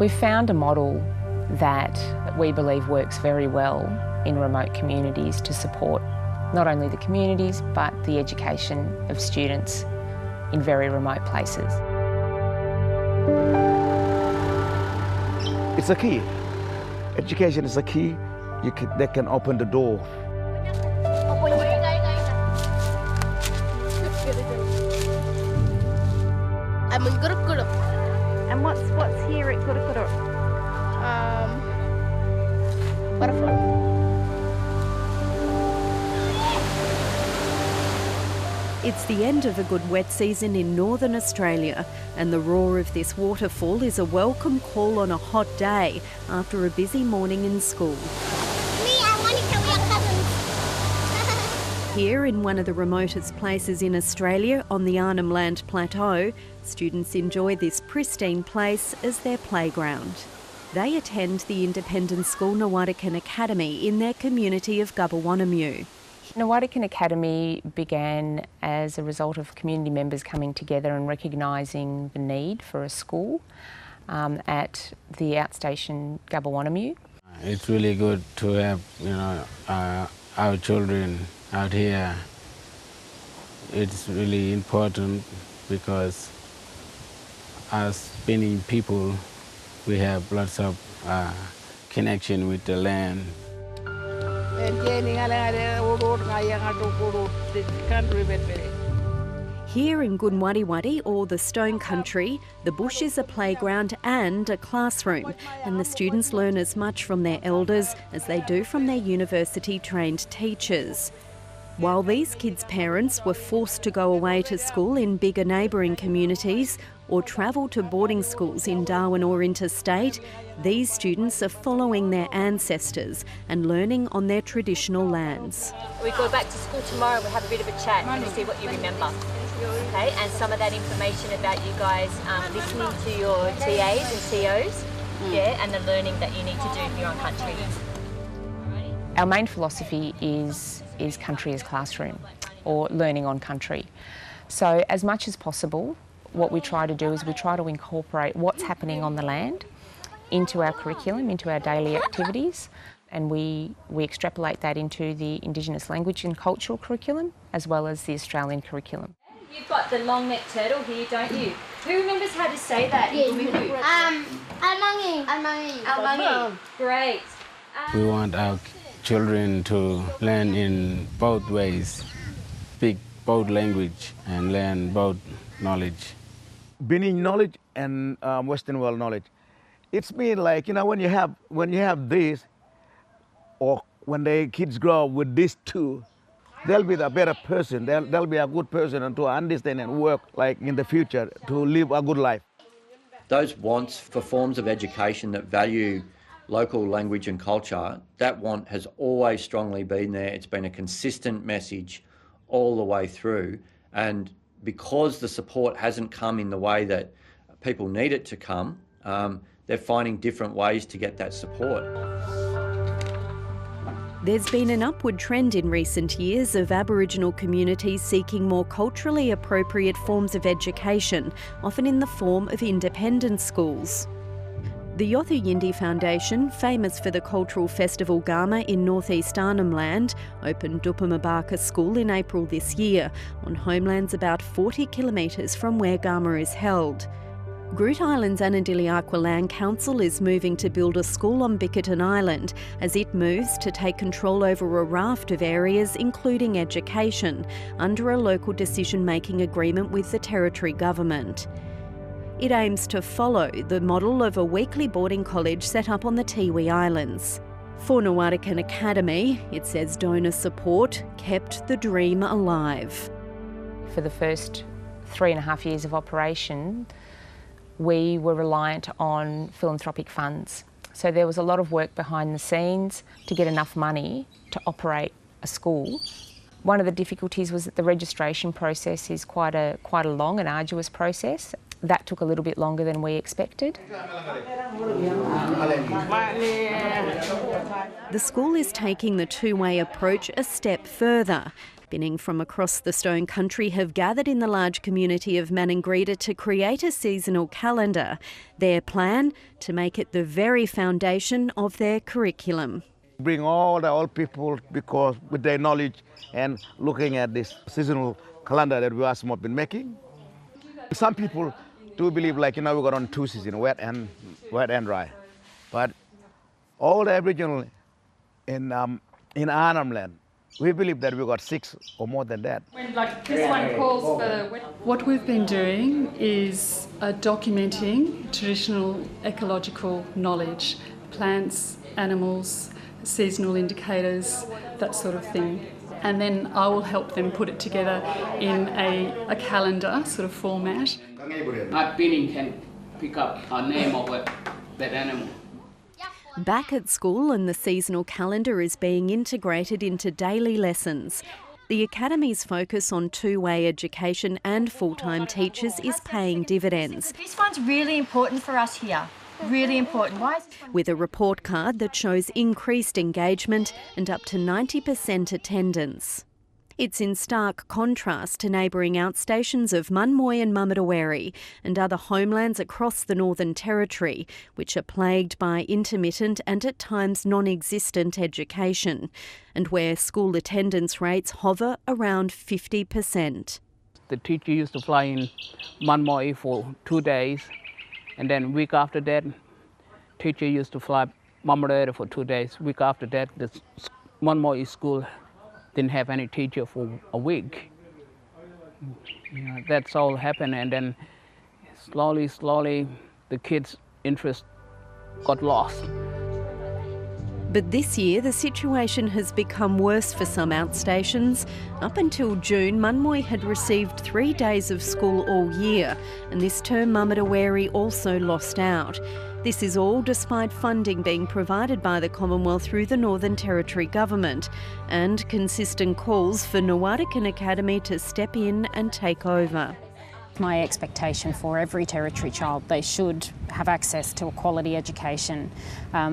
We've found a model that we believe works very well in remote communities to support not only the communities but the education of students in very remote places. It's a key. Education is a key. They can open the door. And what's here at Kurukuru? Butterfly. It's the end of a good wet season in northern Australia, and the roar of this waterfall is a welcome call on a hot day after a busy morning in school. I want to kill your cousins. Here, in one of the remotest places in Australia, on the Arnhem Land plateau, students enjoy this pristine place as their playground. They attend the independent school Nawarikan Academy in their community of Gubberwannamu. Nawarikan Academy began as a result of community members coming together and recognising the need for a school at the outstation Gubberwannamu. It's really good to have, our children out here. It's really important because as being people, we have lots of connection with the land. Here in Gunwadiwadi, or the Stone Country, the bush is a playground and a classroom, and the students learn as much from their elders as they do from their university-trained teachers. While these kids' parents were forced to go away to school in bigger neighbouring communities or travel to boarding schools in Darwin or interstate, these students are following their ancestors and learning on their traditional lands. We go back to school tomorrow and we'll have a bit of a chat and see what you remember. Okay, and some of that information about you guys listening to your TAs and COs, and the learning that you need to do here on country. Our main philosophy is country as classroom, or learning on country. So as much as possible, what we try to do is we try to incorporate what's happening on the land into our curriculum, into our daily activities, and we extrapolate that into the Indigenous language and cultural curriculum as well as the Australian curriculum. You've got the long-necked turtle here, don't you? Who remembers how to say that? Almangi. Great. We want our children to learn in both ways, speak both language and learn both knowledge. Benin knowledge and Western world knowledge. It's been like, when you have this, or when the kids grow up with these two, they'll be the better person. They'll be a good person and to understand and work like in the future to live a good life. Those wants for forms of education that value local language and culture, that want has always strongly been there. It's been a consistent message all the way through. And because the support hasn't come in the way that people need it to come, they're finding different ways to get that support. There's been an upward trend in recent years of Aboriginal communities seeking more culturally appropriate forms of education, often in the form of independent schools. The Yothu Yindi Foundation, famous for the cultural festival Gama in northeast Arnhem Land, opened Dupamabaka School in April this year, on homelands about 40 kilometres from where Gama is held. Groote Eylands Anadili Land Council is moving to build a school on Bickerton Island as it moves to take control over a raft of areas, including education, under a local decision-making agreement with the Territory Government. It aims to follow the model of a weekly boarding college set up on the Tiwi Islands. For Nawarikan Academy, it says donor support kept the dream alive. For the first 3.5 years of operation, we were reliant on philanthropic funds. So there was a lot of work behind the scenes to get enough money to operate a school. One of the difficulties was that the registration process is quite a long and arduous process. That took a little bit longer than we expected. The school is taking the two-way approach a step further. Binning from across the Stone Country have gathered in the large community of Maningrida to create a seasonal calendar. Their plan, to make it the very foundation of their curriculum. Bring all the old people because with their knowledge and looking at this seasonal calendar that we have been making. Some people do believe we got on two seasons, wet and dry. But all the Aboriginal in Arnhem Land, we believe that we got 6 or more than that. This one calls for... What we've been doing is documenting traditional ecological knowledge, plants, animals, seasonal indicators, that sort of thing. And then I will help them put it together in a calendar sort of format. Binning can pick up a name of that animal. Back at school, and the seasonal calendar is being integrated into daily lessons. The Academy's focus on two-way education and full-time teachers is paying dividends. This one's really important for us here. Really important. Why is this one? With a report card that shows increased engagement and up to 90% attendance. It's in stark contrast to neighbouring outstations of Munmoy and Mummadaweri and other homelands across the Northern Territory, which are plagued by intermittent and at times non-existent education, and where school attendance rates hover around 50%. The teacher used to fly in Munmoy for 2 days, and then week after that, teacher used to fly Mummadaweri for 2 days. Week after that, the Munmoy school didn't have any teacher for a week. That's all happened, and then slowly, the kids' interest got lost. But this year, the situation has become worse for some outstations. Up until June, Munmoy had received 3 days of school all year, and this term Mummadaweri also lost out. This is all despite funding being provided by the Commonwealth through the Northern Territory Government and consistent calls for Nuwardikan Academy to step in and take over. My expectation for every Territory child, they should have access to a quality education.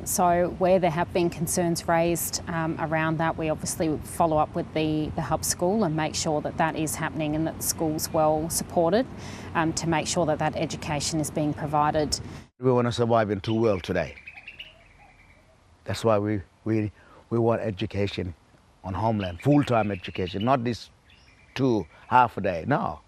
So where there have been concerns raised around that, we obviously follow up with the hub school and make sure that that is happening and that the school's well supported to make sure that that education is being provided. We want to survive in 2 worlds today. That's why we want education on homeland, full-time education, not this 2 half a day, no.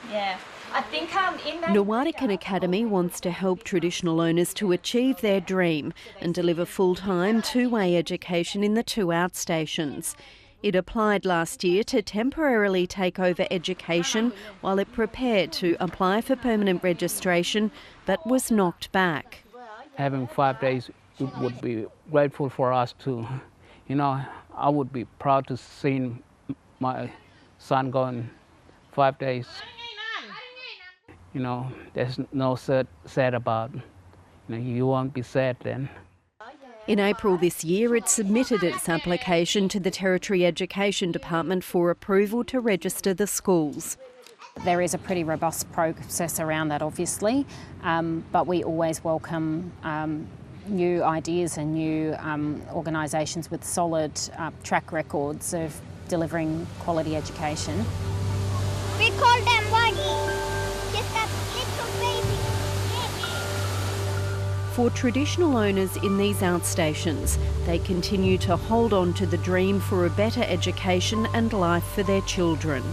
Yeah, I think in that... Nuwardikan Academy wants to help traditional owners to achieve their dream and deliver full-time two-way education in the 2 outstations. It applied last year to temporarily take over education while it prepared to apply for permanent registration, but was knocked back. Having 5 days would be grateful for us to, I would be proud to see my son going 5 days. There's no sad about, you won't be sad then. In April this year, it submitted its application to the Territory Education Department for approval to register the schools. There is a pretty robust process around that, obviously, but we always welcome new ideas and new organisations with solid track records of delivering quality education. We call them Wagi. Just a little baby. For traditional owners in these outstations, they continue to hold on to the dream for a better education and life for their children.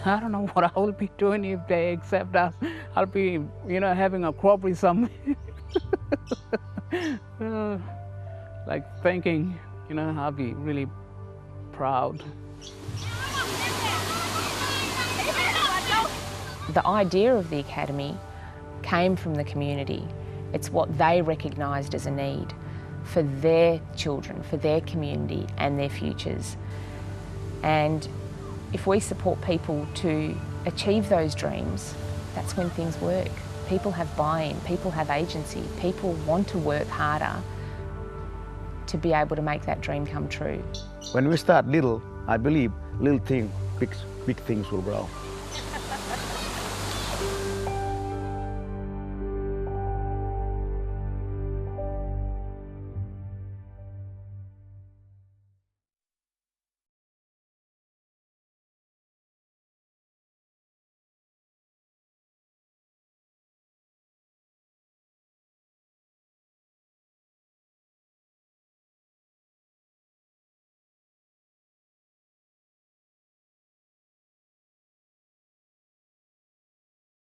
I don't know what I will be doing if they accept us. I'll be, having a crop somewhere. Thinking, I'll be really proud. The idea of the Academy came from the community. It's what they recognised as a need for their children, for their community and their futures. And if we support people to achieve those dreams, that's when things work. People have buy-in, people have agency, people want to work harder to be able to make that dream come true. When we start little, I believe little things, big things will grow.